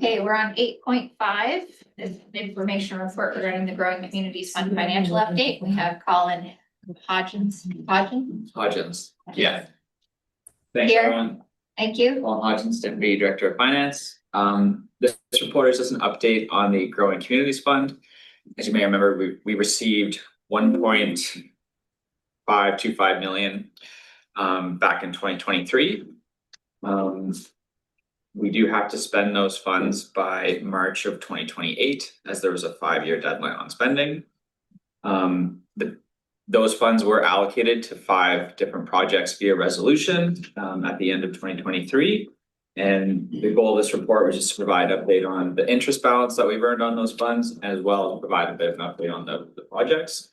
Okay, we're on 8.5. This is an information report regarding the Growing Communities Fund financial update. We have Colin Hodgins. Yeah. Thanks, Here. everyone. Thank you. Colin Hodgins, Deputy Director of Finance. This report is just an update on the Growing Communities Fund. As you may remember, we received 1.525 million back in 2023. We do have to spend those funds by March of 2028, as there was a 5-year deadline on spending. Those funds were allocated to 5 different projects via resolution at the end of 2023. And the goal of this report was just to provide an update on the interest balance that we've earned on those funds, as well as provide a bit of an update on the projects.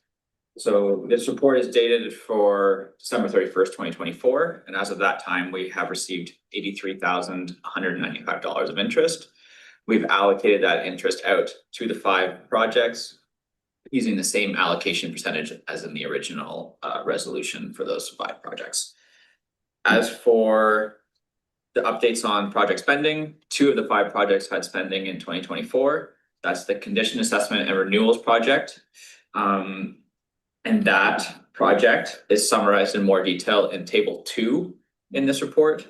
So this report is dated for December 31st, 2024. And as of that time, we have received $83,195 of interest. We've allocated that interest out to the 5 projects using the same allocation percentage as in the original resolution for those 5 projects. As for the updates on project spending, 2 of the 5 projects had spending in 2024. That's the condition assessment and renewals project. And that project is summarized in more detail in table 2 in this report,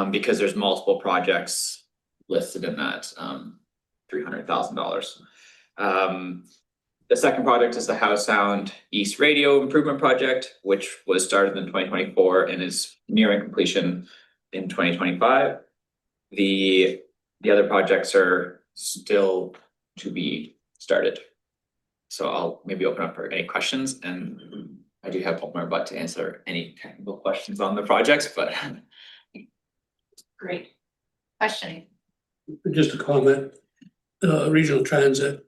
because there's multiple projects listed in that $300,000. The second project is the Howe Sound East Radio Improvement Project, which was started in 2024 and is nearing completion in 2025. The other projects are still to be started. So I'll maybe open up for any questions, and I do have Paul Butt to answer any technical questions on the projects, but. Great. Question. Just a comment, regional transit.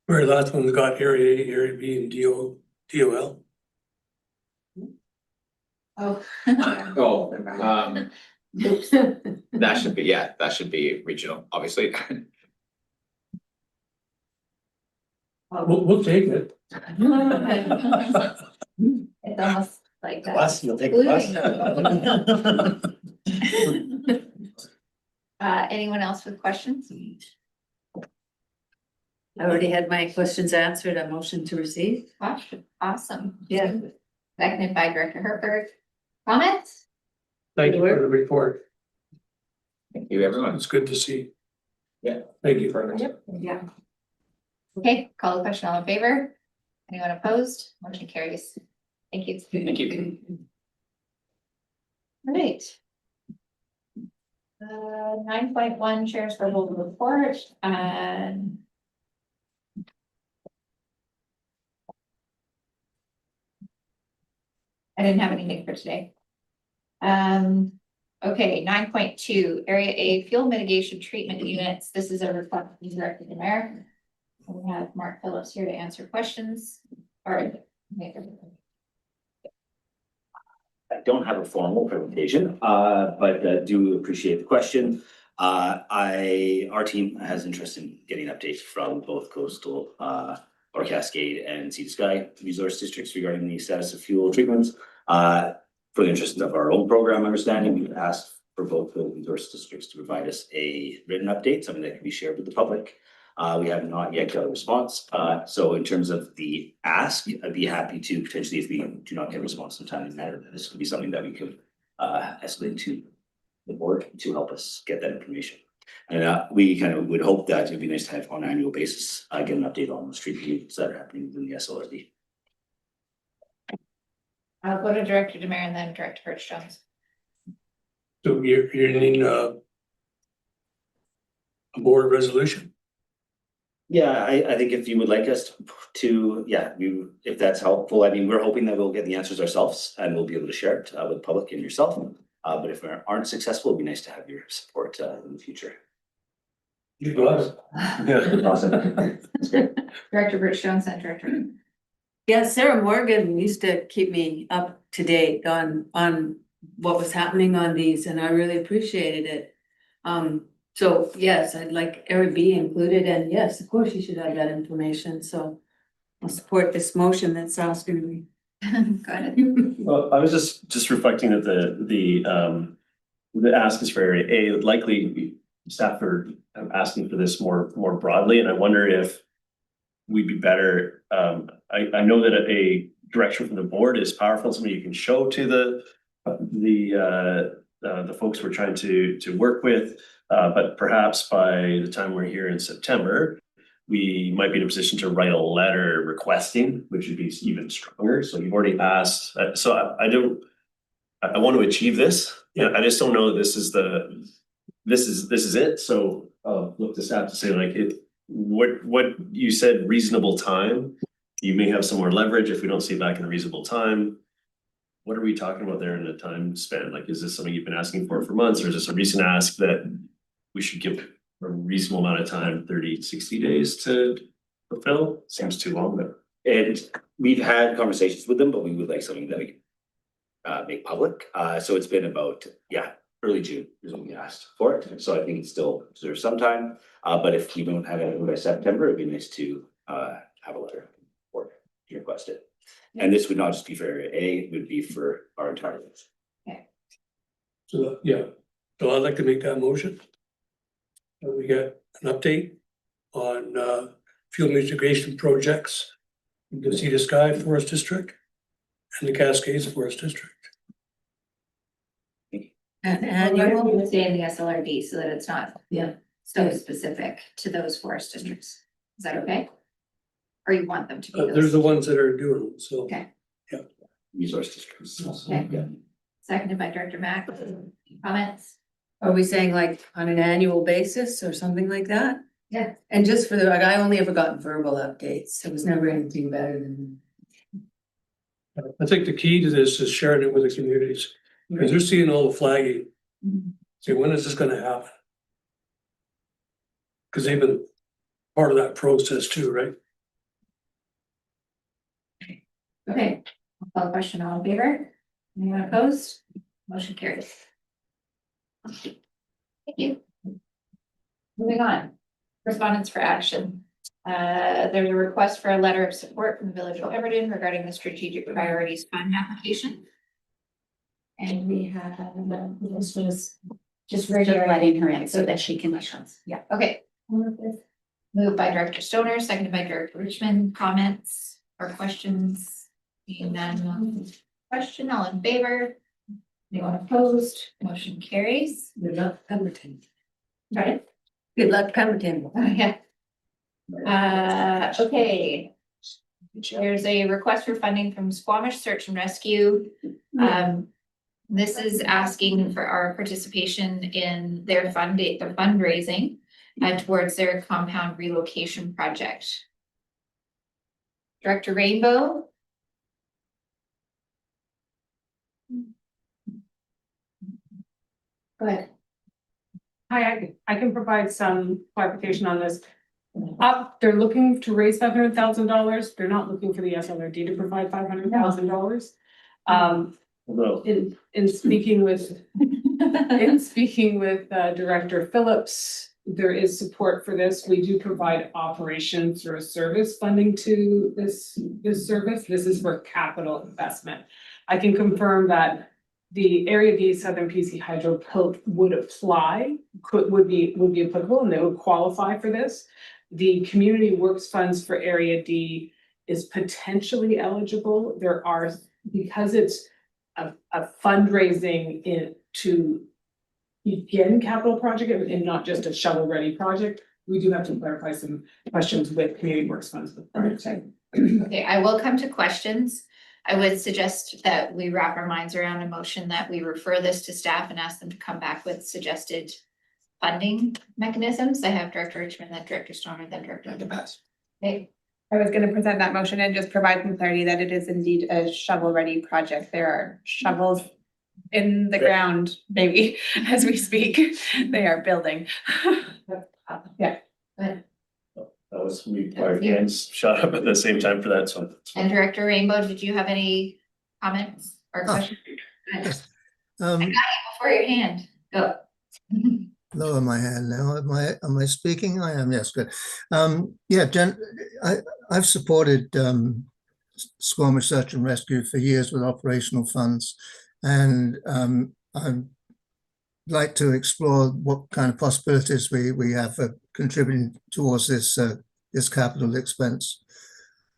Where last one we got area A, area B and DOL. Oh. That should be regional, obviously. We'll take it. It's almost like that. Bus, you'll take the bus. Anyone else with questions? I already had my questions answered. A motion to receive. Awesome. Yeah. Seconded by Director Herberg. Comments? Thank you for the report. Thank you, everyone. It's good to see. Yeah. Thank you. Yeah. Okay, call the question. All in favor? Anyone opposed? Motion carries. Thank you. Thank you. All right. 9.1 Chair's verbal report and. I didn't have anything for today. Okay, 9.2 Area A fuel mitigation treatment units. This is a request from Director de Mayor. We have Mark Phillips here to answer questions. I don't have a formal presentation, but do appreciate the question. Our team has interest in getting updates from both coastal or Cascade and Sea to Sky resource districts regarding the status of fuel treatments. For the interest of our own program understanding, we've asked for both the resource districts to provide us a written update, something that can be shared with the public. We have not yet got a response. So in terms of the ask, I'd be happy to potentially, if we do not get a response in time, this could be something that we could escalate to the board to help us get that information. And we kind of would hope that it'd be nice to have on an annual basis, get an update on the street views that are happening within the SLRD. I'll go to Director de Mayor and then Director Birch-Jones. So you're needing a board resolution? Yeah, I think if you would like us to, if that's helpful, I mean, we're hoping that we'll get the answers ourselves and we'll be able to share it with the public and yourself. But if we aren't successful, it'd be nice to have your support in the future. You got it. Yeah, awesome. That's great. Director Birch-Jones and Director. Yeah, Sarah Morgan used to keep me up to date on what was happening on these, and I really appreciated it. So yes, I'd like Area B included, and yes, of course you should have that information. So I'll support this motion that Sal's going to be. Got it. Well, I was just reflecting that the the ask is for area A, likely staff are asking for this more broadly, and I wonder if we'd be better, I know that a direction from the board is powerful, something you can show to the folks we're trying to work with, but perhaps by the time we're here in September, we might be in a position to write a letter requesting, which would be even stronger. So you've already asked, so I want to achieve this. Yeah, I just don't know that this is it. So look to staff to say like what you said, reasonable time. You may have some more leverage if we don't see it back in a reasonable time. What are we talking about there in the time span? Like, is this something you've been asking for months, or is this a recent ask that we should give a reasonable amount of time, 30, 60 days to fulfill? Seems too long though. And we've had conversations with them, but we would like something that we make public. So it's been about, early June is when we asked for it. So I think it still deserves some time. But if we don't have it by September, it'd be nice to have a letter or request it. And this would not just be for area A, it would be for our entire list. So, so I'd like to make that motion. We got an update on fuel mitigation projects in the Sea to Sky Forest District and the Cascades Forest District. And We're you going to stay in the SLRD so that it's not so Yeah. specific to those forest districts. Is that okay? Or you want them to be There's those? the ones that are doing them, so. Okay. Resource districts. Okay. Seconded by Director Mack. Comments? are we saying like on an annual basis or something like that? Yeah. And just for the, like, I only ever got verbal updates. There was never anything better than. I think the key to this is sharing it with the communities, because they're seeing all the flagging. Say, when is this gonna happen? Because they've been part of that process too, right? Okay, I'll call the question. All in favor? Anyone opposed? Motion carries. Thank you. Moving on. Respondents for action. There's a request for a letter of support from the Village of Everton regarding the Strategic Priorities Fund application. And we have, this was just letting her in so that she can. Yeah, okay. Moved by Director Stoner, seconded by Director Richmond. Comments or questions? Seeing none. Question, all in favor? Anyone opposed? Motion carries. Good luck, Pemberton. Right? Good luck, Pemberton. Yeah. Okay. There's a request for funding from Squamish Search and Rescue. This is asking for our participation in their fundraising towards their compound relocation project. Director Rainbow. Go ahead. Hi, I can provide some clarification on this. They're looking to raise $500,000. They're not looking for the SLRD to provide $500,000. Although, In speaking with, Director Phillips, there is support for this. We do provide operations or service funding to this service. This is for capital investment. I can confirm that the Area D Southern PC Hydro would apply, would be applicable, and they would qualify for this. The Community Works Funds for Area D is potentially eligible. There are, because it's a fundraising to begin capital project and not just a shovel-ready project, we do have to clarify some questions with Community Works Funds. Okay, I will come to questions. I would suggest that we wrap our minds around a motion that we refer this to staff and ask them to come back with suggested funding mechanisms. I have Director Richmond, then Director Stoner, then Director. Okay, I was gonna present that motion and just provide some clarity that it is indeed a shovel-ready project. There are shovels in the ground, maybe, as we speak. They are building. Yeah. Good. that was me, our hands shot up at the same time for that, so. And Director Rainbow, did you have any comments or questions? Before your hand, go. Lower my hand now. Am I speaking? I am. Yes, good. Jen, I've supported Squamish Search and Rescue for years with operational funds, and I'm like to explore what kind of possibilities we have for contributing towards this capital expense.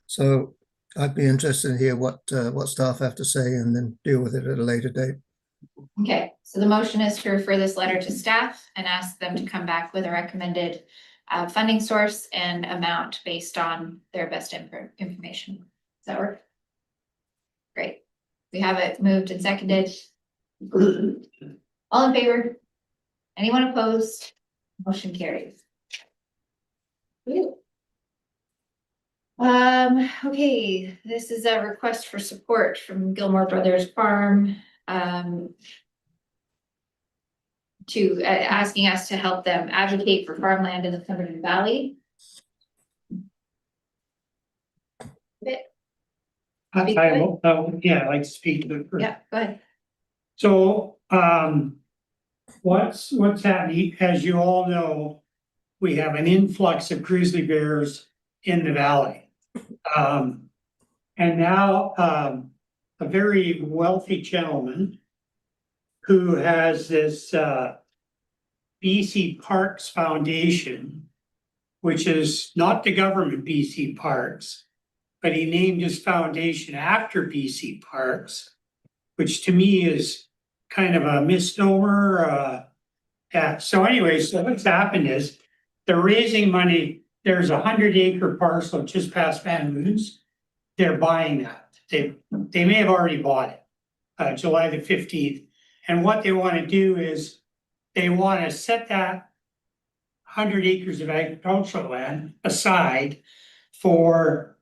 So I'd be interested to hear what staff have to say and then deal with it at a later date. Okay, so the motion is to refer this letter to staff and ask them to come back with a recommended funding source and amount based on their best information. Does that work? Great. We have it moved and seconded. All in favor? Anyone opposed? Motion carries. Okay, this is a request for support from Gilmore Brothers Farm. To asking us to help them advocate for farmland in the Cumberland Valley. I'd like to speak to it. Yeah, go ahead. So, what's happening, as you all know, we have an influx of grizzly bears in the valley. And now, a very wealthy gentleman who has this, BC Parks Foundation, which is not the government BC Parks, but he named his foundation after BC Parks, which to me is kind of a misnomer. Yeah, so anyway, so what's happened is they're raising money. There's 100-acre parcel just past Van Moons. They're buying that. They may have already bought it, July the 15th. And what they want to do is they want to set that 100 acres of agricultural land aside for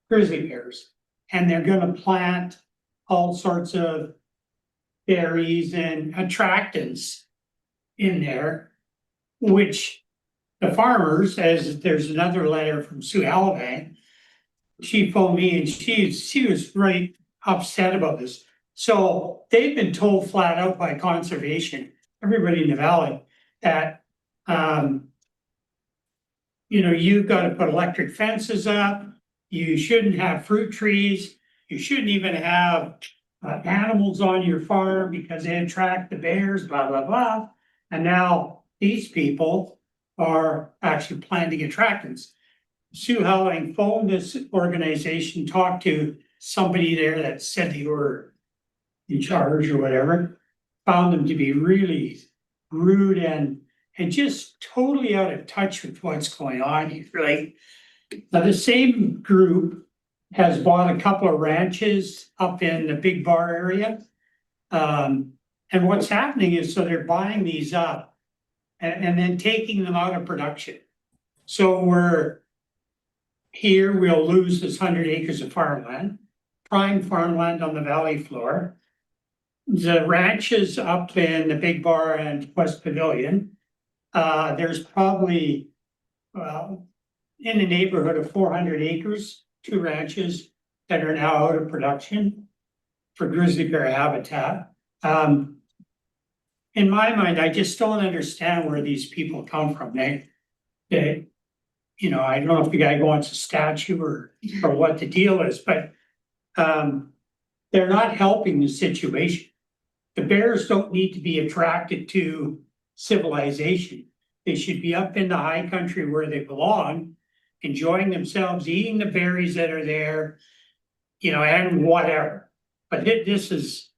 grizzly bears. And they're going to plant all sorts of berries and attractants in there, which the farmers, as there's another letter from Sue Alvang, she phoned me and she was right upset about this. So they've been told flat out by conservation, everybody in the valley, that you've got to put electric fences up. You shouldn't have fruit trees. You shouldn't even have animals on your farm because they attract the bears, blah, blah, blah. And now these people are actually planting attractants. Sue Howling phoned this organization, talked to somebody there that said they were in charge or whatever, found them to be really rude and just totally out of touch with what's going on here. Like, now the same group has bought a couple of ranches up in the Big Bar area. And what's happening is, so they're buying these up and then taking them out of production. So we'll lose this 100 acres of farmland, prime farmland on the valley floor. The ranches up in the Big Bar and West Pavilion, there's probably, in the neighborhood of 400 acres, 2 ranches that are now out of production for grizzly bear habitat. In my mind, I just don't understand where these people come from. They, I don't know if the guy wants a statue or what the deal is, but they're not helping the situation. The bears don't need to be attracted to civilization. They should be up in the high country where they belong, enjoying themselves, eating the berries that are there, and whatever. But this is,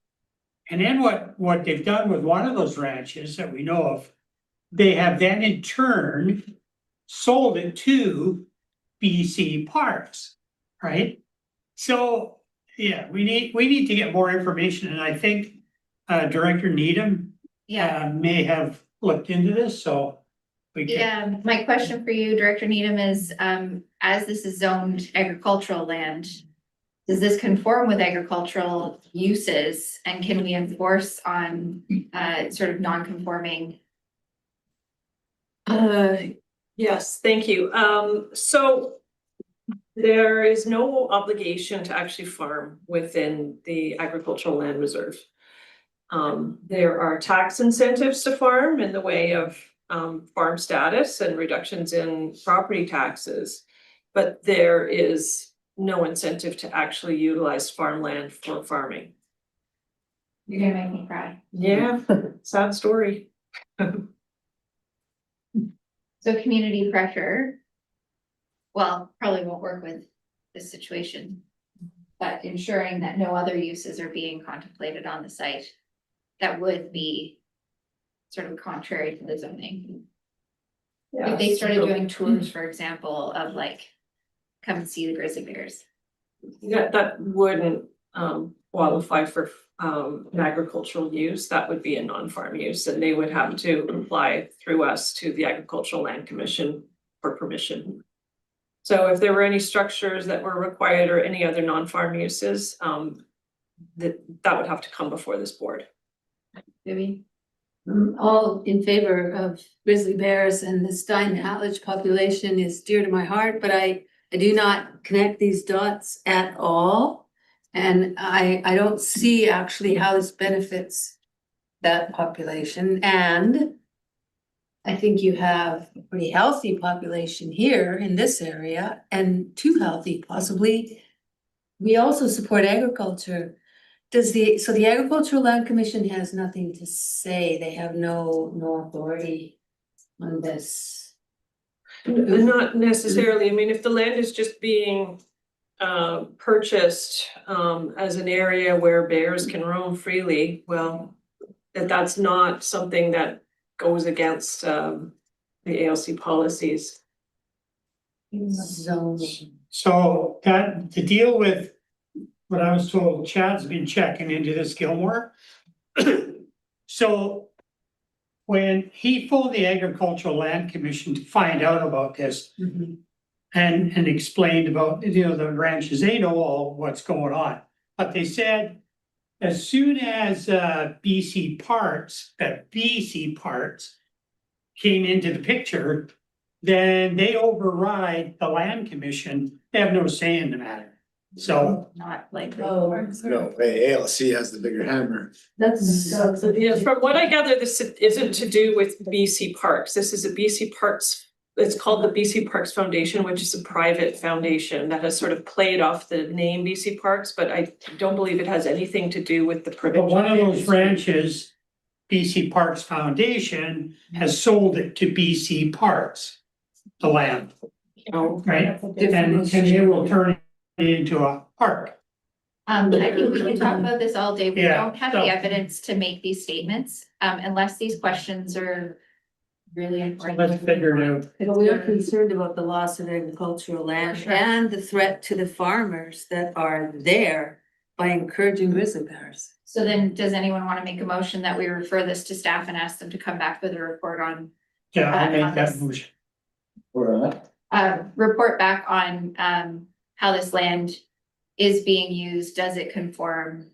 and then what they've done with one of those ranches that we know of, they have then in turn sold it to BC Parks, right? So yeah, we need to get more information, and I think Director Needham may have looked into this, so we can. Yeah, my question for you, Director Needham, is as this is zoned agricultural land, does this conform with agricultural uses, and can we enforce on sort of non-conforming? Yes, thank you. So there is no obligation to actually farm within the agricultural land reserve. There are tax incentives to farm in the way of farm status and reductions in property taxes, but there is no incentive to actually utilize farmland for farming. You're gonna make me cry. Yeah, sad story. So community pressure. Well, probably won't work with this situation. But ensuring that no other uses are being contemplated on the site. That would be sort of contrary to the zoning. If they started doing tours, for example, of like, come and see the grizzly bears. Yeah, that wouldn't qualify for an agricultural use, that would be a non-farm use, and they would have to apply through us to the Agricultural Land Commission for permission. So if there were any structures that were required or any other non-farm uses, that would have to come before this board. Maybe. All in favor of grizzly bears, and the Stein Hatledge population is dear to my heart, but I do not connect these dots at all. And I don't see actually how this benefits that population, and I think you have a pretty healthy population here in this area, and too healthy possibly. We also support agriculture. So the Agricultural Land Commission has nothing to say, they have no authority on this. Not necessarily, I mean, if the land is just being purchased as an area where bears can roam freely, well, that's not something that goes against the ALC policies. Zoning. So that, to deal with what I was told, Chad's been checking into this Gilmore. So when he phoned the Agricultural Land Commission to find out about this and explained about, the ranches, they know all what's going on. But they said, as soon as BC Parks came into the picture, then they override the land commission. They have no say in the matter. So Not like. Oh. No, ALC has the bigger hammer. That's. Yeah, from what I gather, this isn't to do with BC Parks. This is a BC Parks, it's called the BC Parks Foundation, which is a private foundation that has sort of played off the name BC Parks, but I don't believe it has anything to do with the but provincial. one of those ranches, BC Parks Foundation, has sold it to BC Parks, the land, Oh, right? And they will turn it into a park. I think we can talk about this all day. We Yeah, don't have so- the evidence to make these statements, unless these questions are really So important. let's figure it out. But we are concerned about the loss of agricultural land Sure. and the threat to the farmers that are there by encouraging grizzly bears. So then, does anyone want to make a motion that we refer this to staff and ask them to come back with a report on, Yeah, I'll make that Yes. motion. report back on, how this land is being used, does it conform?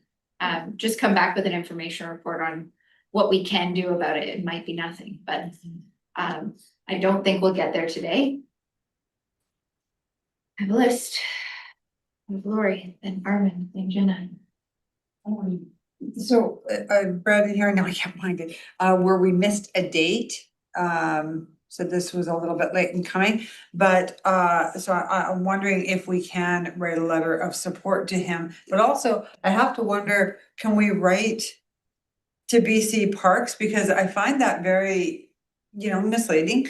Just come back with an information report on what we can do about it. It might be nothing, but, I don't think we'll get there today. I have a list. I have Lori, then Armin, then Jenna. So, Brad in here, now I can't find it, where we missed a date. So this was a little bit late in coming, but, so I'm wondering if we can write a letter of support to him. But also, I have to wonder, can we write to BC Parks? Because I find that very, misleading.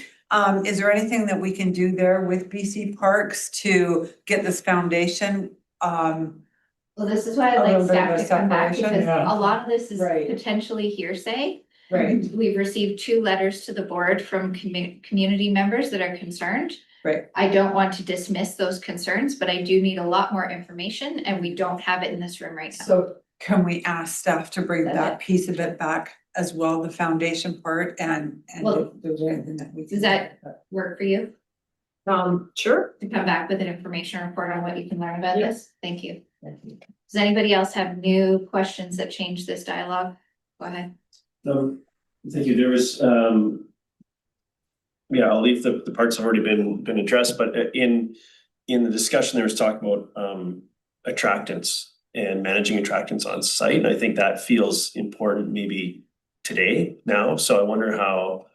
Is there anything that we can do there with BC Parks to get this foundation? Well, this is why A I'd little like bit of staff a to come back, separation, because yeah. a lot of this is Right. potentially hearsay. Right. We've received 2 letters to the board from community members that are concerned. Right. I don't want to dismiss those concerns, but I do need a lot more information, and we don't have it in this room right now. So can we ask staff to bring That's that piece of it back as well, the foundation part, and Well, if there's anything that we can. Does that work for you sure. to come back with an information report on what you can learn about this? Thank you. Does anybody else have new questions that change this dialogue? Go ahead. Thank you, there was, yeah, I'll leave the parts have already been addressed, but in the discussion, there was talk about attractants and managing attractants on site, and I think that feels important maybe today now, so I wonder how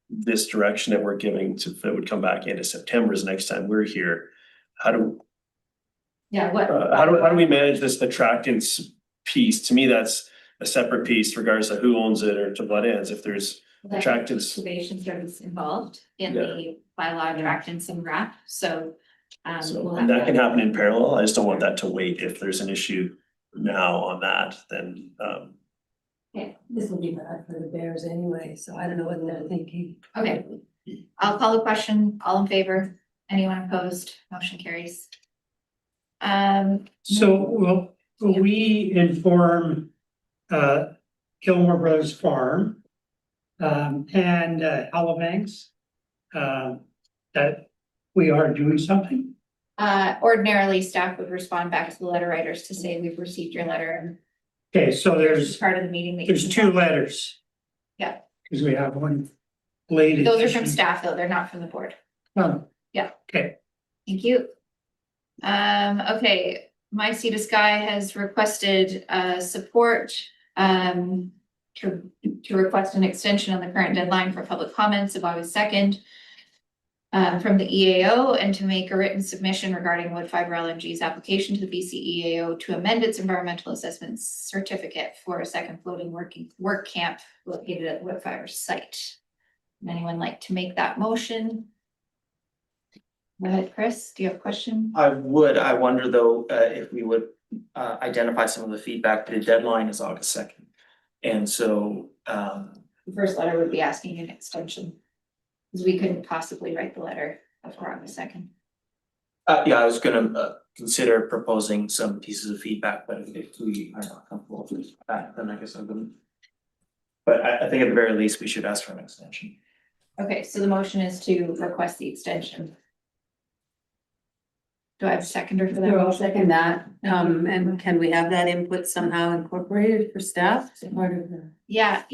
this direction that we're giving to, that would come back into September is next time we're here, how do how do we manage this attractants piece? To me, that's a separate piece regardless of who owns it or to what ends. If there's attractants. Conservation service involved in the bylaw attractants and wrap, so. So, we'll and have that can happen in parallel. I just don't want that to wait. If there's an issue now on that, then This will be bad for the Bears anyway, so I don't know what they're thinking. Okay, I'll call the question. All in favor? Anyone opposed? Motion carries. So will we inform Gilmore Brothers Farm and Halifax that we are doing something? Ordinarily, staff would respond back to the letter writers to say, we've received your letter, and Okay, so this is there's part of the meeting. That you can two watch. letters. Yeah. Because we have one lady. Those are from staff, though. They're not from the board. Oh. Yeah. Okay. Thank you. Okay, My Sea to Sky has requested support to request an extension on the current deadline for public comments of August 2nd. From the EAO, and to make a written submission regarding wood fiber LNG's application to the BC EAO to amend its environmental assessment certificate for a second floating work camp located at the wood fiber site. Would anyone like to make that motion? Go ahead, Chris, do you have a question? I wonder though, if we would identify some of the feedback. The deadline is August 2nd. And so The first letter would be asking an extension. Because we couldn't possibly write the letter before August 2nd. yeah, I was gonna consider proposing some pieces of feedback, but if we are not comfortable with that, then I guess I wouldn't. But I think at the very least, we should ask for an extension. Okay, so the motion is to request the extension. Do I have a seconder for that? So I'll motion? second that, and can we have that input somehow incorporated for staff as part of the? Yeah,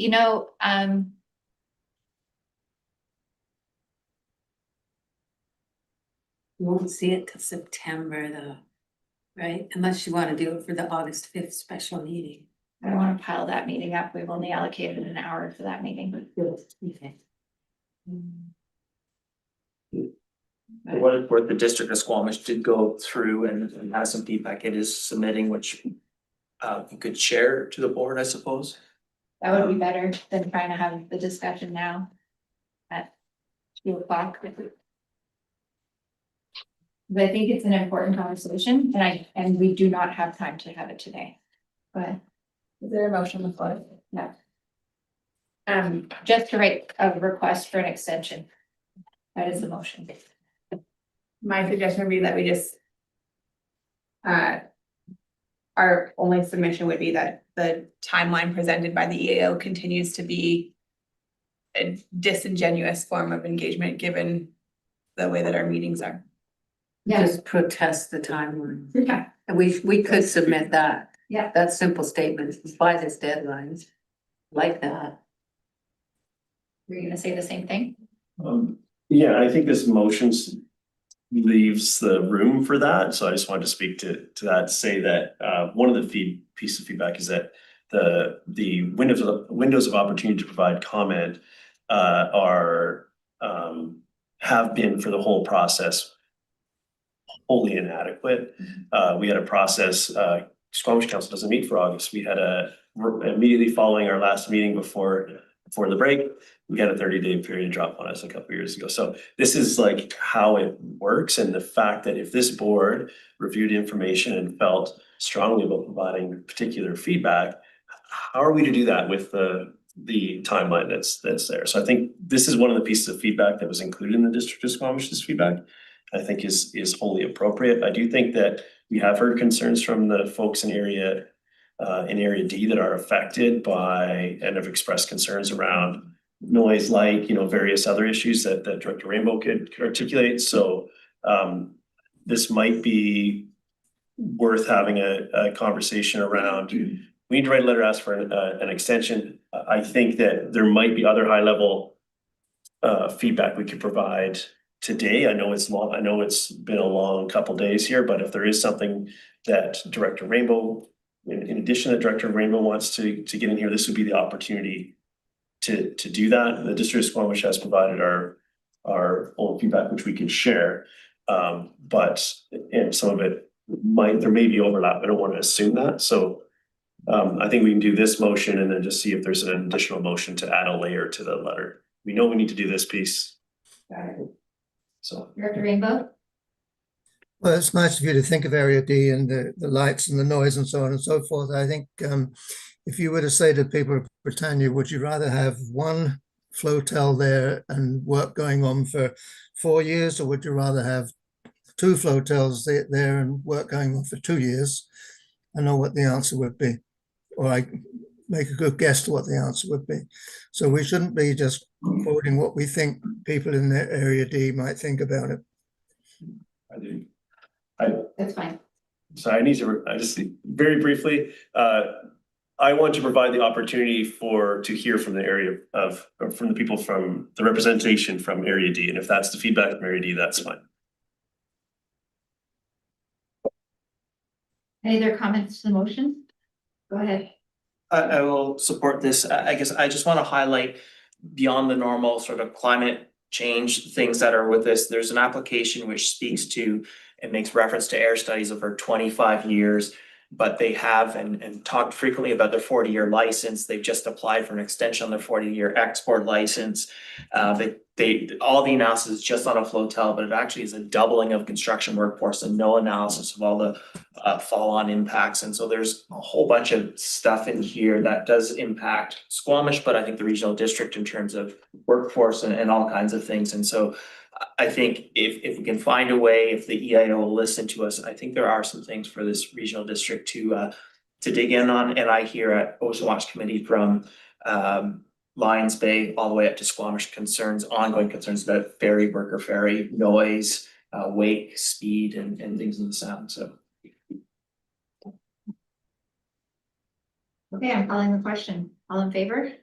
We won't see it till September though, right? Unless you wanna do it for the August 5th special meeting. I don't want to pile that meeting up. We've only allocated an hour for that meeting. Okay. For what it's worth, the district of Squamish did go through and has some feedback it is submitting, which you could share to the board, I suppose. That would be better than trying to have the discussion now at 2:00. But I think it's an important conversation, and we do not have time to have it today. But Is there a motion on the floor? no. Just to write a request for an extension. That is the motion. My suggestion would be that we just. Our only submission would be that the timeline presented by the EAO continues to be. A disingenuous form of engagement, given the way that our meetings are. Just protest the timeline. Yeah. And we could submit that. Yeah. That simple statement, by this deadline, like that. You're gonna say the same thing? Yeah, I think this motions leaves the room for that, so I just wanted to speak to that, say that one of the piece of feedback is that the windows of opportunity to provide comment are have been for the whole process wholly inadequate. We had a process, Squamish Council doesn't meet for August. We had immediately following our last meeting before the break, we had a 30-day period drop on us a couple of years ago. So this is like how it works, and the fact that if this board reviewed information and felt strongly about providing particular feedback, how are we to do that with the timeline that's there? So I think this is one of the pieces of feedback that was included in the district of Squamish's feedback. I think is wholly appropriate. I do think that we have heard concerns from the folks in area D that are affected by and have expressed concerns around noise, light, various other issues that Director Rainbow could articulate. So this might be worth having a conversation around. We need to write a letter, ask for an extension. I think that there might be other high level feedback we could provide today. I know it's long, I know it's been a long couple days here, but if there is something that Director Rainbow, in addition that Director Rainbow wants to get in here, this would be the opportunity to do that. The district of Squamish has provided our own feedback, which we can share. But and some of it there may be overlap. I don't want to assume that. So I think we can do this motion and then just see if there's an additional motion to add a layer to the letter. We know we need to do this piece, so. Director Rainbow? Well, it's nice of you to think of Area D and the lights and the noise and so on and so forth. I think if you were to say to people of Britannia, would you rather have one flotel there and work going on for 4 years, or would you rather have two flotels there and work going on for 2 years? I know what the answer would be, or I make a good guess to what the answer would be. So we shouldn't be just quoting what we think people in the Area D might think about it. I do. That's fine. So I need to, I just, very briefly, I want to provide the opportunity to hear from the area of, or from the people from the representation from Area D. And if that's the feedback from Area D, that's fine. Any other comments to the motion? Go ahead. I will support this. I guess I just want to highlight beyond the normal sort of climate change things that are with this. There's an application which speaks to and makes reference to air studies over 25 years. But they have and talked frequently about their 40-year license. They've just applied for an extension on their 40-year export license. All the analysis is just on a flotel, but it actually is a doubling of construction workforce and no analysis of all the fall-on impacts. And so there's a whole bunch of stuff in here that does impact Squamish, but I think the regional district in terms of workforce and all kinds of things. And so I think if we can find a way, if the EIO will listen to us, I think there are some things for this regional district to dig in on. And I hear at Ocean Watch Committee from Lions Bay all the way up to Squamish ongoing concerns about ferry, worker ferry, noise, wake, speed, and things in the sound. So. Okay, I'm calling the question. All in favor? Is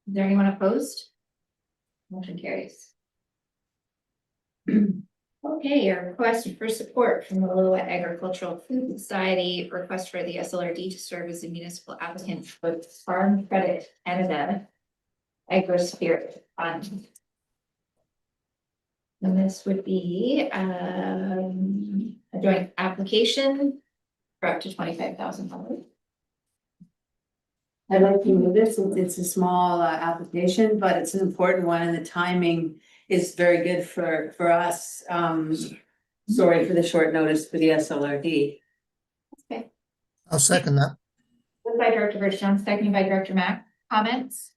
there anyone opposed? Motion carries. Okay, a request for support from the Lillooet Agricultural Food Society, request for the SLRD to serve as a municipal applicant for Farm Credit Canada Agri-Spirit Fund. And this would be a joint application for up to $25,000. I'd like to move this. It's a small application, but it's an important one, and the timing is very good for us. Sorry for the short notice for the SLRD. Okay. I'll second that. Moved by Director Bergeron, seconded by Director Mack. Comments?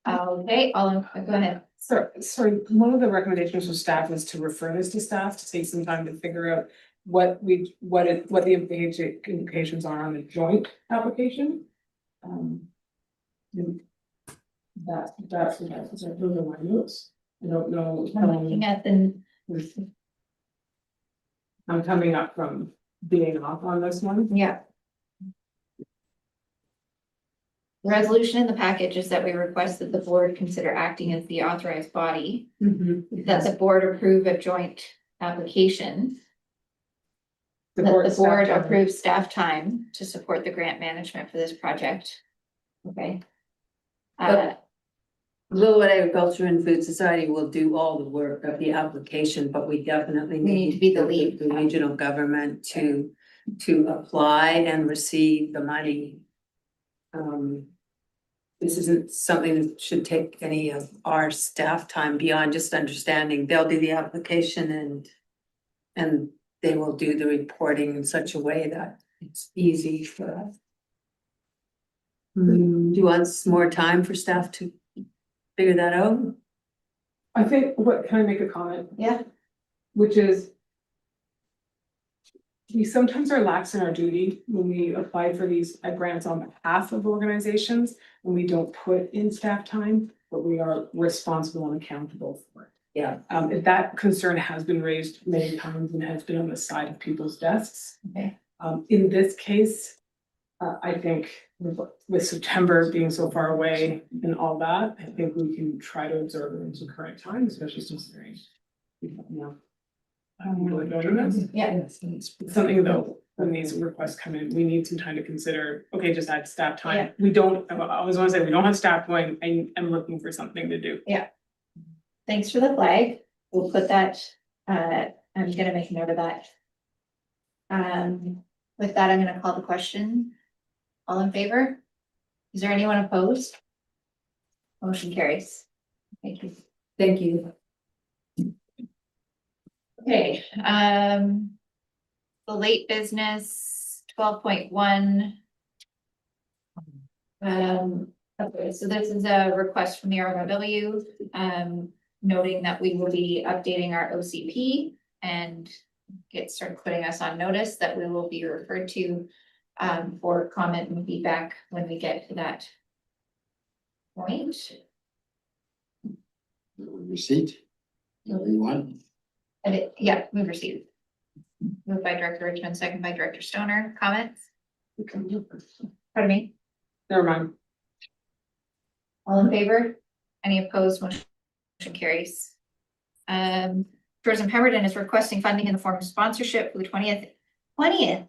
Okay, go ahead. Sorry, one of the recommendations from staff was to refer this to staff to take some time to figure out what the implications are on the joint application. That's those are my notes. I don't know. I'm looking at the. I'm coming up from being off on this one. Yeah. The resolution in the package is that we request that the board consider acting as the authorized body, that the board approve a joint application. That the board approves staff time to support the grant management for this project. Okay. Lillooet Agriculture and Food Society will do all the work of the application, but we definitely need to be the lead. The regional government to apply and receive the money. This isn't something that should take any of our staff time beyond just understanding. They'll do the application and they will do the reporting in such a way that it's easy for us. Do you want some more time for staff to figure that out? I think, can I make a comment? Yeah. Which is, we sometimes are lax in our duty when we apply for these grants on behalf of organizations, and we don't put in staff time, but we are responsible and accountable for it. Yeah. That concern has been raised many times and has been on the side of people's desks. Okay. In this case, I think with September being so far away and all that, I think we can try to observe it into current time, especially considering, Yeah. It's something though, when these requests come in, we need some time to consider, okay, just add staff time. Yeah. We don't, I always want to say, we don't have staff going, I'm looking for something to do. Yeah. Thanks for the flag. We'll put that, I'm gonna make a note of that. With that, I'm gonna call the question. All in favor? Is there anyone opposed? Motion carries. Thank you. Thank you. Okay, the late business, 12.1. Okay, so this is a request from the ROW, noting that we will be updating our OCP and start putting us on notice that we will be referred to for comment and feedback when we get to that point. Receipt, everyone. And yeah, move received. Moved by Director Richmond, second by Director Stoner. Comments? Pardon me? Never mind. All in favor? Any opposed? Motion carries. Tourism Pemberton is requesting funding in the form of sponsorship for the 20th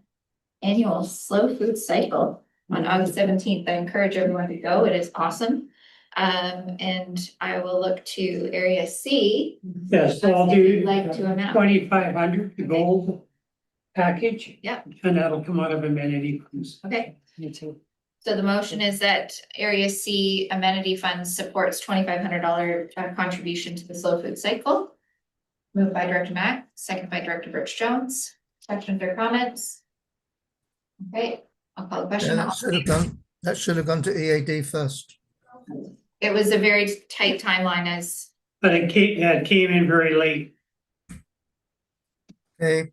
annual slow food cycle on August 17th. I encourage everyone to go. It is awesome. And I will look to Area C. Yes, so I'll do Like to amount. 2,500, the gold package. Yep. And that'll come out of amenity funds. Okay. Me too. So the motion is that Area C amenity funds supports $2,500 contribution to the slow food cycle. Moved by Director Mack, second by Director Birch Jones. Questions or comments? Okay, I'll call the question. Yeah, that should have gone to EAD first. It was a very tight timeline as But it came in very late. Okay,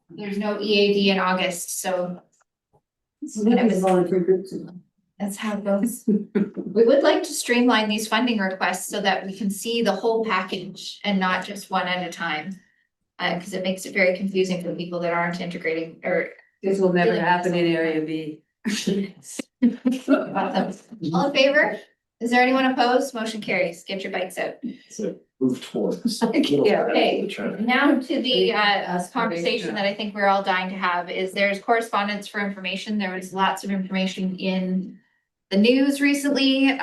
there's no EAD in August, so that's how it goes. We would like to streamline these funding requests so that we can see the whole package and not just one at a time. Because it makes it very confusing for people that aren't integrating or. This will never happen in Area B. All in favor? Is there anyone opposed? Motion carries. Get your bikes out. So move towards. Yeah, okay. Now to the conversation that I think we're all dying to have is there's correspondence for information. There was lots of information in the news recently.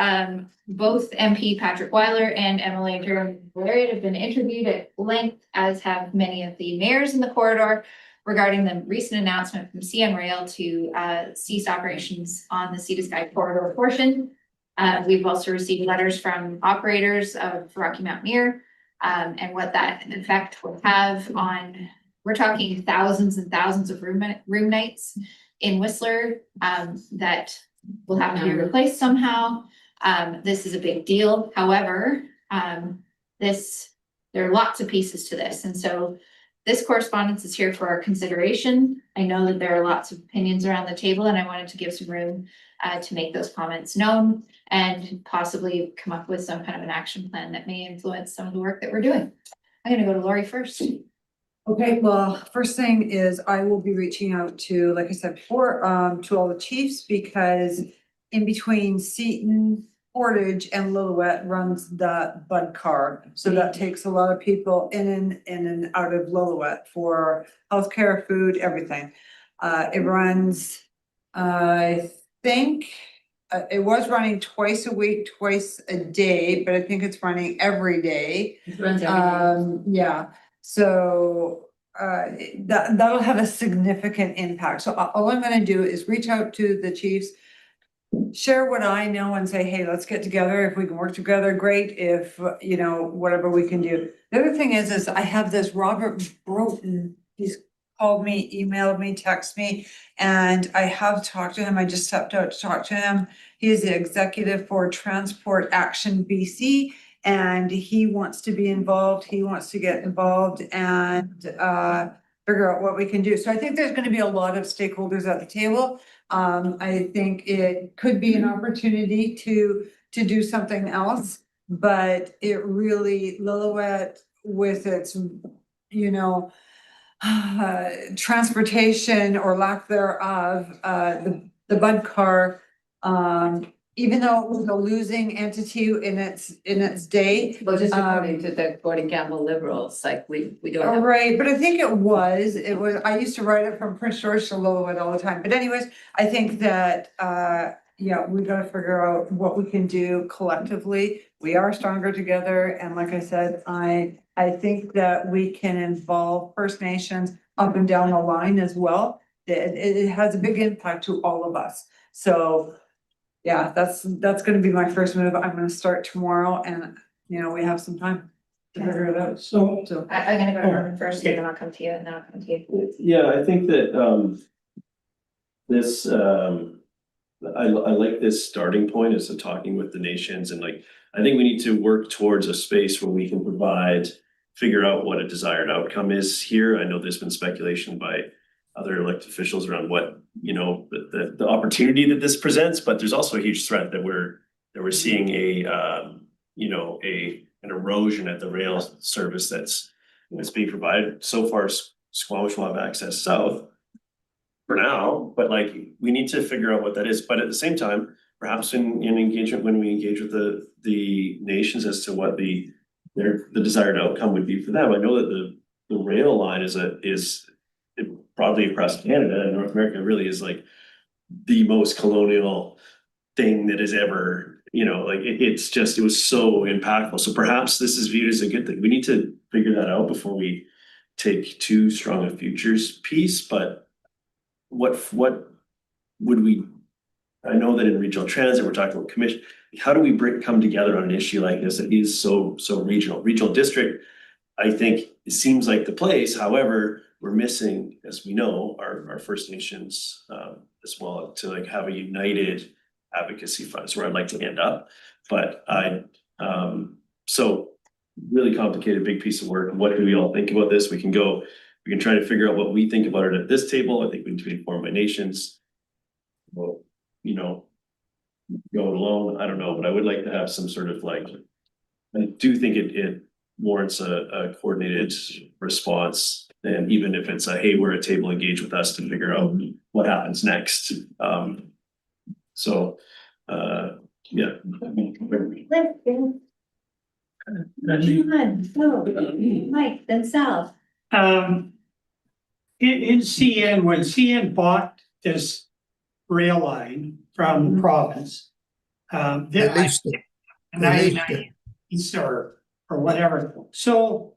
Both MP Patrick Weiler and MLA Jeremy Blaird have been interviewed at length, as have many of the mayors in the corridor, regarding the recent announcement from CN Rail to cease operations on the Sea to Sky corridor portion. We've also received letters from operators of Rocky Mountaineer and what that in fact will have on, we're talking thousands and thousands of room nights in Whistler that will have to be replaced somehow. This is a big deal. However, there are lots of pieces to this. And so this correspondence is here for our consideration. I know that there are lots of opinions around the table and I wanted to give some room to make those comments known and possibly come up with some kind of an action plan that may influence some of the work that we're doing. I'm gonna go to Lori first. Okay, well, first thing is I will be reaching out to, like I said before, to all the chiefs because in between Seton, Portage and Lillooet runs the Bud car. So that takes a lot of people in and out of Lillooet for healthcare, food, everything. It runs, I think, it was running twice a week, twice a day, but I think it's running every day. It runs every day. Yeah, so that'll have a significant impact. So all I'm gonna do is reach out to the chiefs, share what I know and say, hey, let's get together. If we can work together, great. If, you know, whatever we can do. The other thing is I have this Robert Broughton, he's called me, emailed me, texted me, and I have talked to him. I just stepped out to talk to him. He is the executive for Transport Action BC, and he wants to be involved. He wants to get involved and figure out what we can do. So I think there's going to be a lot of stakeholders at the table. I think it could be an opportunity to do something else, but it really, Lillooet with its, you know, transportation or lack thereof, the Bud car, even though it was a losing entity in its day. Well, just according to the Gordon Campbell Liberals, like we don't Oh, have. right, but I think it was, I used to write it from Prince George to Lillooet all the time, but anyways, I think that, yeah, we gotta figure out what we can do collectively. We are stronger together, and like I said, I think that we can involve First Nations up and down the line as well. it has a big impact to all of us. So, yeah, that's gonna be my first move. I'm gonna start tomorrow and, you know, we have some time to figure it out. So, So, I'm gonna go to Norman first, and then I'll come to you, and then I'll come to you. Yeah, I think that this I like this starting point as to talking with the nations and like, I think we need to work towards a space where we can figure out what a desired outcome is here. I know there's been speculation by other elected officials around what, you know, the opportunity that this presents, but there's also a huge threat that we're seeing you know, an erosion at the rail service that's being provided. So far, Squamish will have access south for now, but like, we need to figure out what that is. But at the same time, perhaps in engagement, when we engage with the nations as to what the desired outcome would be for them. I know that the rail line is broadly across Canada and North America really is like the most colonial thing that has ever, you know, like it was so impactful. So perhaps this is viewed as a good thing. We need to figure that out before we take too strong a futures piece. But what would we, I know that in regional transit, we're talking about commission, how do we come together on an issue like this that is so regional district? I think it seems like the place, however, we're missing, as we know, our First Nations as well, to like have a united advocacy front is where I'd like to end up. But so really complicated, big piece of work. What do we all think about this? We can try to figure out what we think about it at this table. I think we need to be informed by nations. Well, you know, go it alone, I don't know, but I would like to have some sort of like, I do think it warrants a coordinated response. And even if it's hey, we're at table, engage with us to figure out what happens next. Yeah. Mike, then Sal. in CN, when CN bought this rail line from the province, Released it. East or whatever. So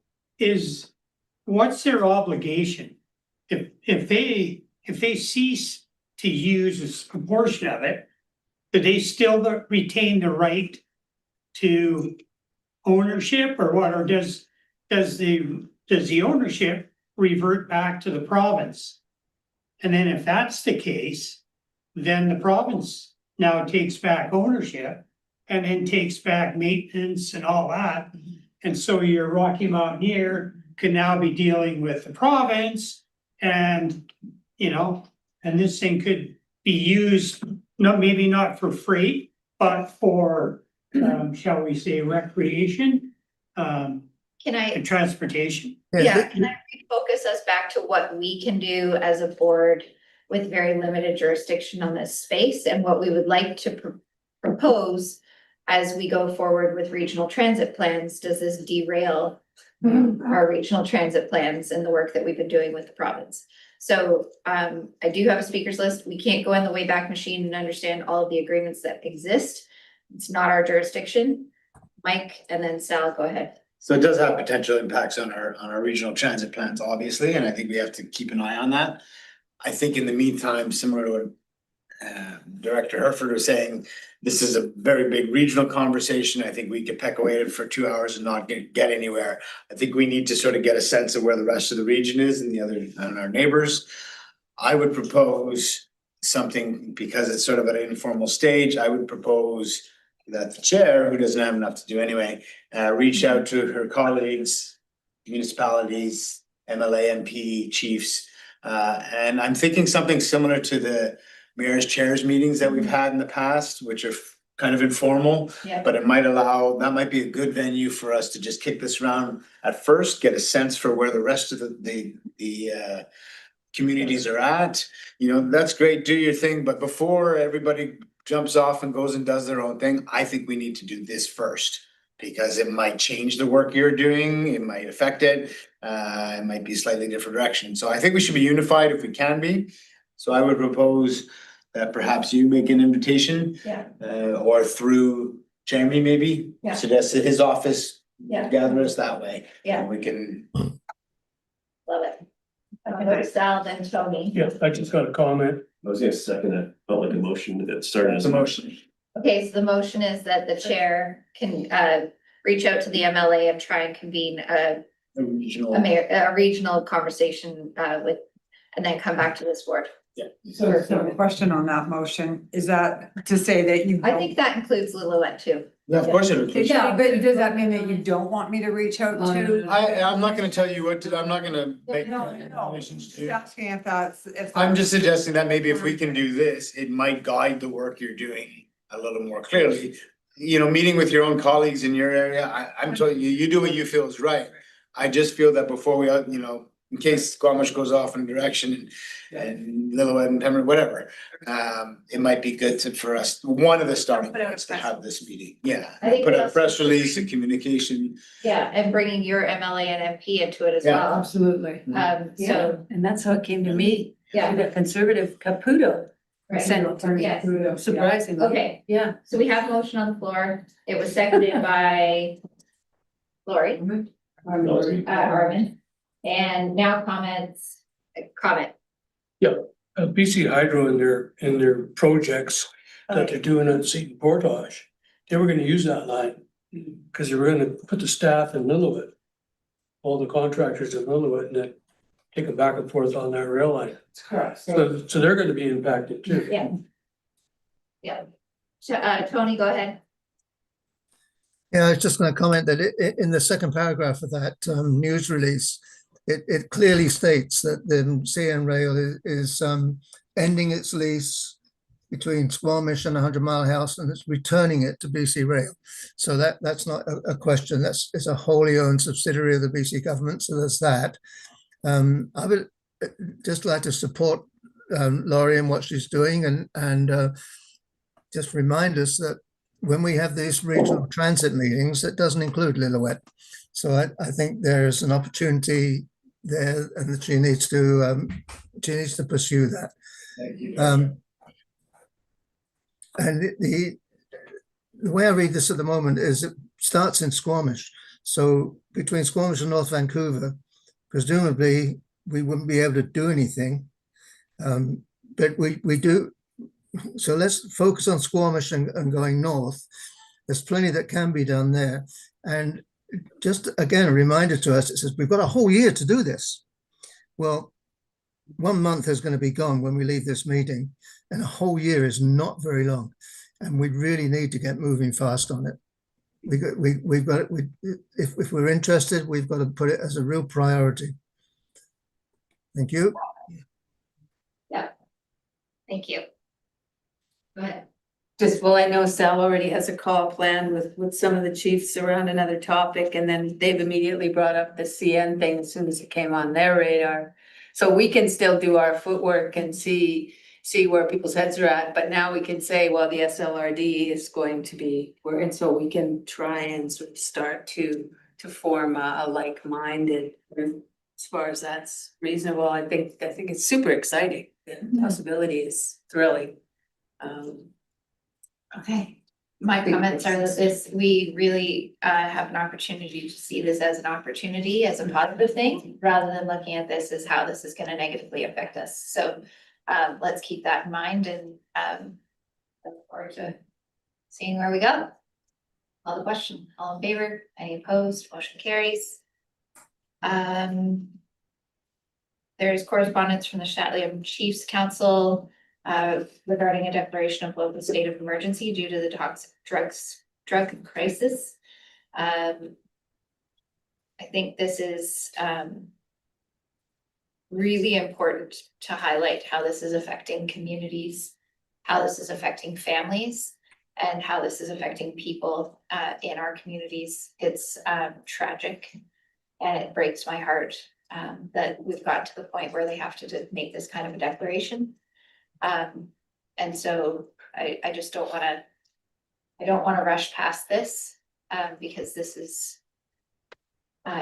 what's their obligation? If they cease to use a portion of it, do they still retain the right to ownership or what? Or does the ownership revert back to the province? And then if that's the case, then the province now takes back ownership and then takes back maintenance and all that. And so your Rocky Mountaineer can now be dealing with the province and, you know, and this thing could be used, maybe not for freight, but for, shall we say, recreation, Can I? and transportation. Yeah, can I refocus us back to what we can do as a board with very limited jurisdiction on this space and what we would like to propose as we go forward with regional transit plans? Does this derail our regional transit plans and the work that we've been doing with the province? So I do have a speakers list. We can't go in the Wayback Machine and understand all of the agreements that exist. It's not our jurisdiction. Mike and then Sal, go ahead. So it does have potential impacts on our regional transit plans, obviously, and I think we have to keep an eye on that. I think in the meantime, similar to what Director Herford was saying, this is a very big regional conversation. I think we could peck away at it for 2 hours and not get anywhere. I think we need to sort of get a sense of where the rest of the region is and our neighbors. I would propose something, because it's sort of at an informal stage, I would propose that the chair, who doesn't have enough to do anyway, reach out to her colleagues, municipalities, MLA, MP, chiefs, and I'm thinking something similar to the mayor's chairs meetings that we've had in the past, which are kind of informal, but that might be a good venue for us to just kick this around at first, get a sense for where the rest of the communities are at. You know, that's great, do your thing, but before everybody jumps off and goes and does their own thing, I think we need to do this first, because it might change the work you're doing, it might affect it, it might be a slightly different direction. So I think we should be unified if we can be. So I would propose that perhaps you make an invitation, or through Jeremy maybe, suggest that his office gather us that way. Yeah. And we can. Love it. Sal, then Tony. Yeah, I just got a comment. I was gonna second it, felt like a motion that started as It's a motion. Okay, so the motion is that the chair can reach out to the MLA and try and convene A regional. a regional conversation with, and then come back to this board. So a question on that motion, is that to say that you? I think that includes Lillooet too. Yeah, of course it would. Yeah, but does that mean that you don't want me to reach out to? I'm not gonna tell you what to, I'm not gonna make. No, recommendations to just you. asking if that's, if. I'm just suggesting that maybe if we can do this, it might guide the work you're doing a little more clearly. You know, meeting with your own colleagues in your area, I'm telling you, you do what you feel is right. I just feel that before we, you know, in case Squamish goes off in a direction and Lillooet and Pembroke, whatever. It might be good for us, one of the starting Put out a points to press have this meeting, yeah. I think Put we a also- press release and communication. Yeah, and bringing your MLA and MP into it as Yeah. well. Absolutely. So, And that's how it came to me. yeah. The conservative Caputo Right. sent it to me, Yes. surprisingly. Okay, Yeah. so we have a motion on the floor. It was seconded by Lori, Armin. And now comment. BC Hydro in their projects that they're doing on Seton Portage, they were gonna use that line. Cause they were gonna put the staff in Lillooet. All the contractors in Lillooet and then take them back and forth on that rail line. Correct. So they're gonna be impacted too. Yeah. Yeah. Tony, go ahead. Yeah, I was just going to comment that in the second paragraph of that news release, it clearly states that the CN Rail is ending its lease between Squamish and 100 Mile House, and it's returning it to BC Rail. So that's not a question. It's a wholly owned subsidiary of the BC government. So there's that. I would just like to support Laurie and what she's doing, and just remind us that when we have these regional transit meetings, it doesn't include Lillooet. So I think there's an opportunity there, and that she needs to pursue that. Thank you. And the way I read this at the moment is it starts in Squamish. So between Squamish and North Vancouver, presumably we wouldn't be able to do anything. But we do. So let's focus on Squamish and going north. There's plenty that can be done there. And just again, a reminder to us, it says we've got a whole year to do this. Well, 1 month is going to be gone when we leave this meeting, and a whole year is not very long. And we really need to get moving fast on it. We've got it. If we're interested, we've got to put it as a real priority. Thank you. Yeah. Thank you. Go ahead. Well, I know Sal already has a call planned with some of the chiefs around another topic, and then they've immediately brought up the CN thing as soon as it came on their radar. So we can still do our footwork and see where people's heads are at, but now we can say, well, the SLRD is going to be, and so we can try and sort of start to form a like-minded, as far as that's reasonable. I think it's super exciting. The possibility is thrilling. Okay, my comments are that we really have an opportunity to see this as an opportunity, as a positive thing, rather than looking at this as how this is gonna negatively affect us. So let's keep that in mind, and look forward to seeing where we go. All the question, all in favor, any opposed, motion carries. There's correspondence from the Chatelaine Chiefs Council regarding a declaration of local state of emergency due to the drug crisis. I think this is really important to highlight how this is affecting communities, how this is affecting families, and how this is affecting people in our communities. It's tragic, and it breaks my heart that we've got to the point where they have to make this kind of a declaration. And so I just don't wanna rush past this, because this is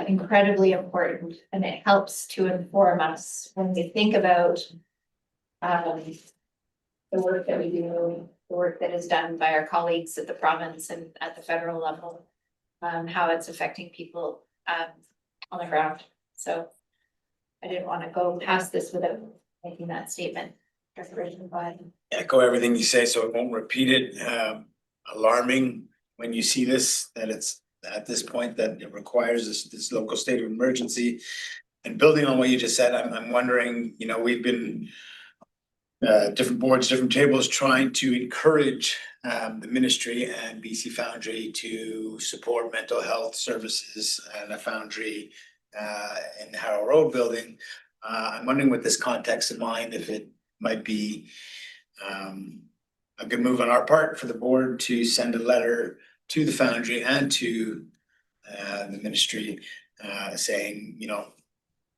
incredibly important, and it helps to inform us when we think about the work that we do, the work that is done by our colleagues at the province and at the federal level, how it's affecting people on the ground. So I didn't want to go past this without making that statement. Echo everything you say, so it won't repeat it. Alarming when you see this, that it's at this point that it requires this local state of emergency. And building on what you just said, I'm wondering, you know, we've been different boards, different tables trying to encourage the ministry and BC Foundry to support mental health services and a foundry in the Harrow Road building. I'm wondering with this context in mind, if it might be a good move on our part for the board to send a letter to the foundry and to the ministry saying, you know,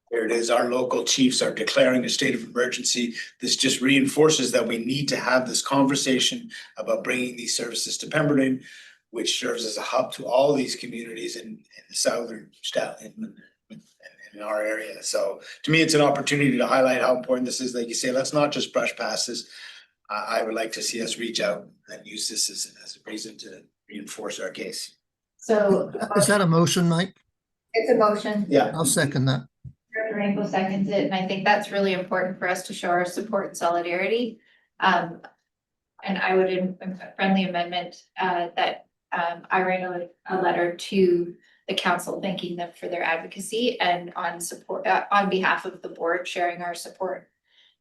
there it is, our local chiefs are declaring a state of emergency. This just reinforces that we need to have this conversation about bringing these services to Pemberton, which serves as a hub to all these communities in the southern in our area. So to me, it's an opportunity to highlight how important this is. Like you say, let's not just brush past this. I would like to see us reach out and use this as a reason to reinforce our case. So. Is that a motion, Mike? It's a motion. Yeah. I'll second that. Director Rainbow seconds it, and I think that's really important for us to show our support and solidarity. And I would, in a friendly amendment, that I write a letter to the council thanking them for their advocacy and on support, on behalf of the board, sharing our support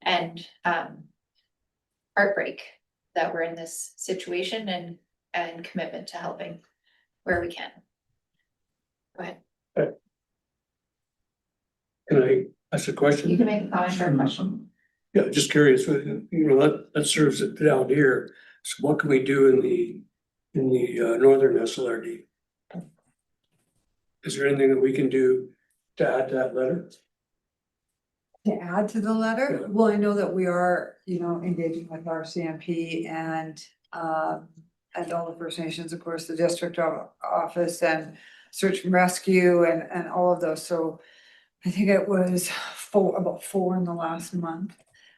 and heartbreak that we're in this situation and commitment to helping where we can. Go ahead. Can I ask a You question? can make a comment or a question. Yeah, just curious, you know, that serves it down here. So what can we do in the northern SLRD? Is there anything that we can do to add to that letter? To add to the letter, Yeah. well, I know that we are, you know, engaging with our CMP and all the First Nations, of course, the district office and search and rescue and all of those. So I think it was about four in the last month.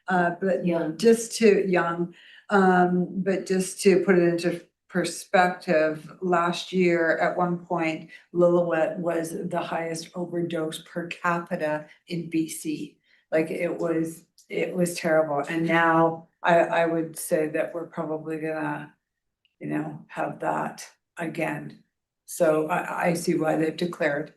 But just to but just to put it into perspective, last year at one point, Lillooet was the highest overdose per capita in BC. Like it was terrible. And now I would say that we're probably gonna, you know, have that again. So I see why they've declared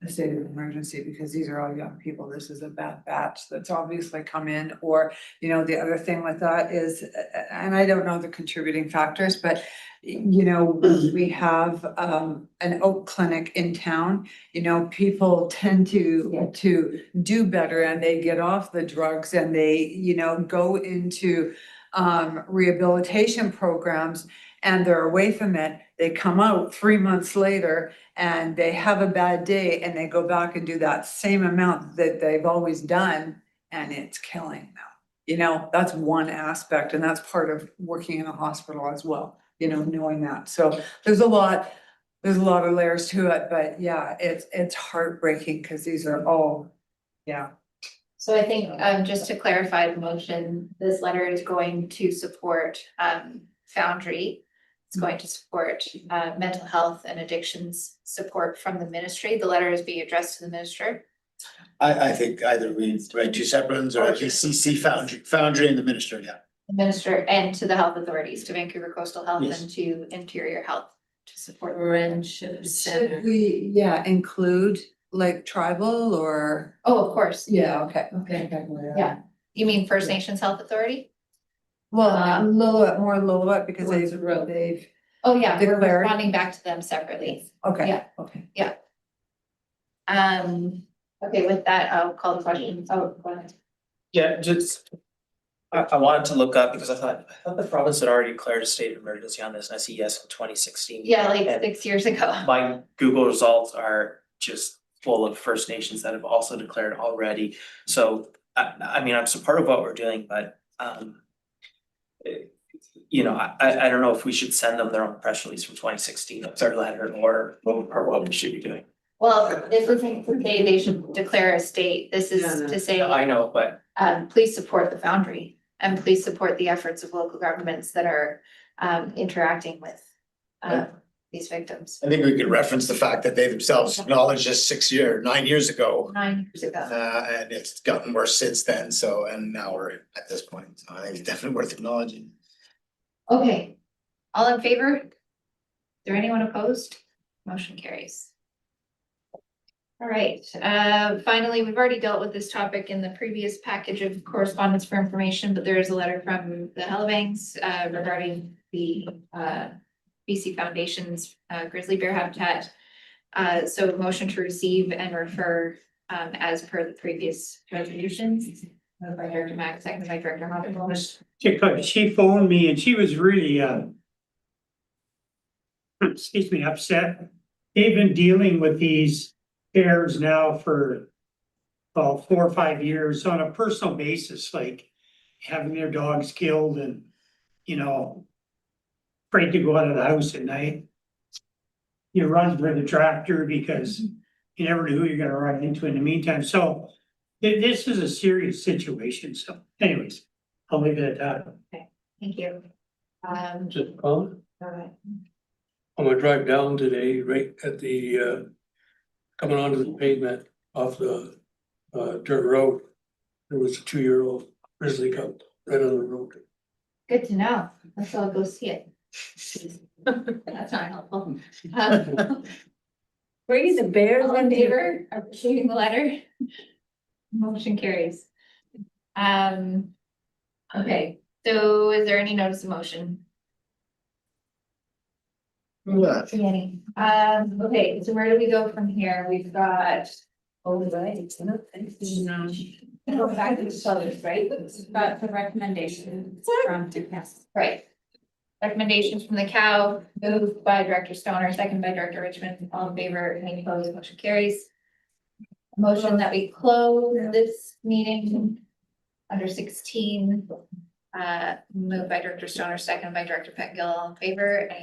a state of emergency, because these are all young people. This is a bad batch that's obviously come in. Or, you know, the other thing with that is, and I don't know the contributing factors, but you know, we have an Oak clinic in town. You know, people tend to do better and they get off the drugs and they, you know, go into rehabilitation programs and they're away from it. They come out 3 months later and they have a bad day and they go back and do that same amount that they've always done and it's killing them. You know, that's one aspect, and that's part of working in a hospital as well, you know, knowing that. So there's a lot of layers to it, but yeah, it's heartbreaking because these are all, yeah. So I think, just to clarify the motion, this letter is going to support, Foundry. It's going to support, mental health and addictions support from the ministry. The letter is being addressed to the minister. I think either we write two separate ones or at least CC Foundry and the minister, yeah. The minister and to the health authorities, to Vancouver Coastal Health Yes. and to Interior Health to support. Friendship center. Should we, include like tribal or? Oh, of course. Okay. Yeah. You mean First Nations Health Authority? Well, Lillooet because One's a road. they've, Oh, yeah, we're Declared. responding back to them separately. okay. Yeah. Okay. Okay, with that, I'll call the question. Oh, go ahead. Yeah, just. I wanted to look up because I thought the province had already declared a state of emergency on this, and I see yes in 2016. Yeah, like And 6 years ago. my Google results are just full of First Nations that have also declared already. So I mean, I'm supportive of what we're doing, but you know, I don't know if we should send them their own press release from 2016, their letter, or what we should be doing. Well, this isn't to say they should declare a state. This is to say, I know, but please support the Foundry and please support the efforts of local governments that are interacting with these victims I think we could reference the fact that they themselves acknowledged this 9 years ago. 9 years ago. And it's gotten worse since then, so, and now we're at this point, so I think it's definitely worth acknowledging. Okay, all in favor? Is there anyone opposed? Motion carries. All right, finally, we've already dealt with this topic in the previous package of correspondence for information, but there is a letter from the Hellevangs regarding the BC Foundation's grizzly bear habitat. So motion to receive and refer as per the previous resolutions. Moved by Director Mack, seconded by Director Hoffman. She phoned me and she was really excuse me, upset. They've been dealing with these bears now for 4 or 5 years on a personal basis, like having their dogs killed and, you know, afraid to go out of the house at night. You run with the tractor because you never know who you're gonna run into in the meantime. So this is a serious situation. So anyways, I'll leave it at that. Thank you. Just a comment. All right. On my drive down today, right at the coming onto the pavement off the dirt road, there was a 2-year-old grizzly cub right on the road. Good to know. Let's all go see it. That's not helpful. Bringing the bears All in in favor of receiving the letter? Motion carries. Okay, so is there any notice of motion? See any? Okay, so where do we go from here? We've got. Oh, right. Go back to the others, right? We've got the recommendations from, right. Recommendations from the cow, moved by Director Stoner, second by Director Richmond, all in favor, any opposed, motion carries. Motion that we close this meeting under 16. Moved by Director Stoner, second by Director Petgill, all in favor, any